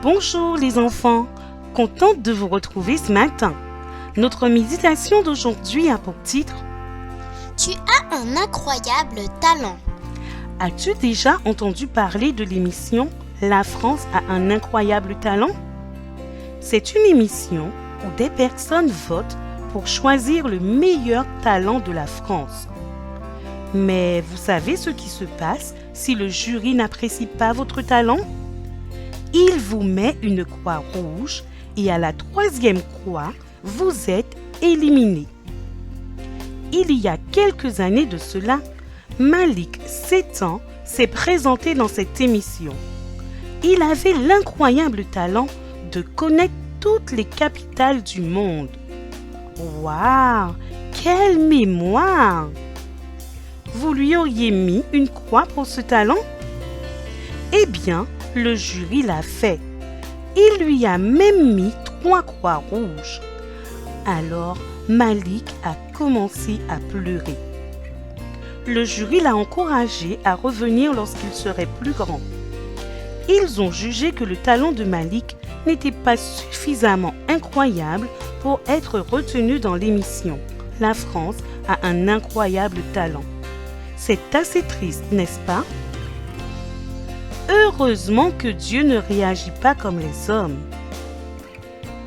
Bonjour les enfants, contente de vous retrouver ce matin. Notre méditation d'aujourd'hui a pour titre « Tu as un incroyable talent ». As-tu déjà entendu parler de l'émission « La France a un incroyable talent » C'est une émission où des personnes votent pour choisir le meilleur talent de la France. Mais vous savez ce qui se passe si le jury n'apprécie pas votre talent? Il vous met une croix rouge et à la 3e croix, vous êtes éliminé. Il y a quelques années de cela, Malik, 7 ans, s'est présenté dans cette émission. Il avait l'incroyable talent de connaître toutes les capitales du monde. Waouh! Quelle mémoire! Vous lui auriez mis une croix pour ce talent? Eh bien, le jury l'a fait. Il lui a même mis 3 croix rouges. Alors, Malik a commencé à pleurer. Le jury l'a encouragé à revenir lorsqu'il serait plus grand. Ils ont jugé que le talent de Malik n'était pas suffisamment incroyable pour être retenu dans l'émission. La France a un incroyable talent. C'est assez triste, n'est-ce pas? Heureusement que Dieu ne réagit pas comme les hommes.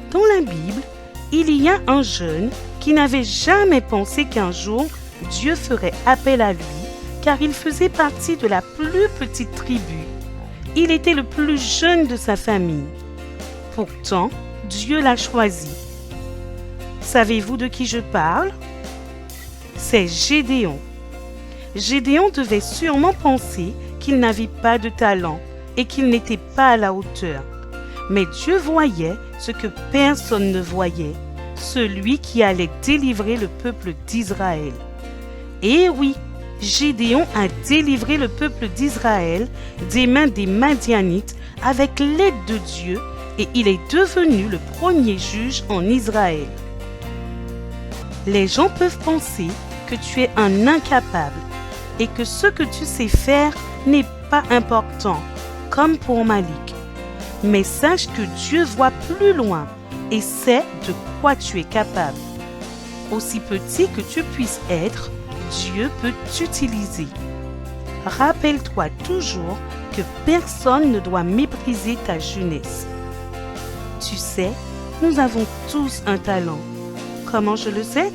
Dans la Bible, il y a un jeune qui n'avait jamais pensé qu'un jour Dieu ferait appel à lui, car il faisait partie de la plus petite tribu. Il était le plus jeune de sa famille. Pourtant, Dieu l'a choisi. Savez-vous de qui je parle? C'est Gédéon. Gédéon devait sûrement penser qu'il n'avait pas de talent et qu'il n'était pas à la hauteur. Mais Dieu voyait ce que personne ne voyait, celui qui allait délivrer le peuple d'Israël. Et oui, Gédéon a délivré le peuple d'Israël des mains des Madianites avec l'aide de Dieu et il est devenu le premier juge en Israël. Les gens peuvent penser que tu es un incapable et que ce que tu sais faire n'est pas important, comme pour Malik. Mais sache que Dieu voit plus loin et sait de quoi tu es capable. Aussi petit que tu puisses être, Dieu peut t'utiliser. Rappelle-toi toujours que personne ne doit mépriser ta jeunesse. Tu sais, nous avons tous un talent. Comment je le sais?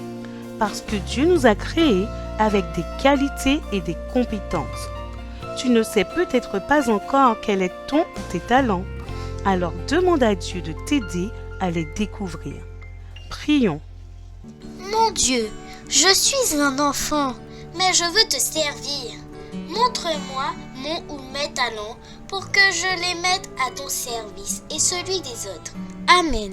Parce que Dieu nous a créés avec des qualités et des compétences. Tu ne sais peut-être pas encore quel est ton ou tes talents. Alors demande à Dieu de t'aider à les découvrir. Prions. Mon Dieu, je suis un enfant, mais je veux te servir. Montre-moi mon ou mes talents pour que je les mette à ton service et celui des autres. Amen.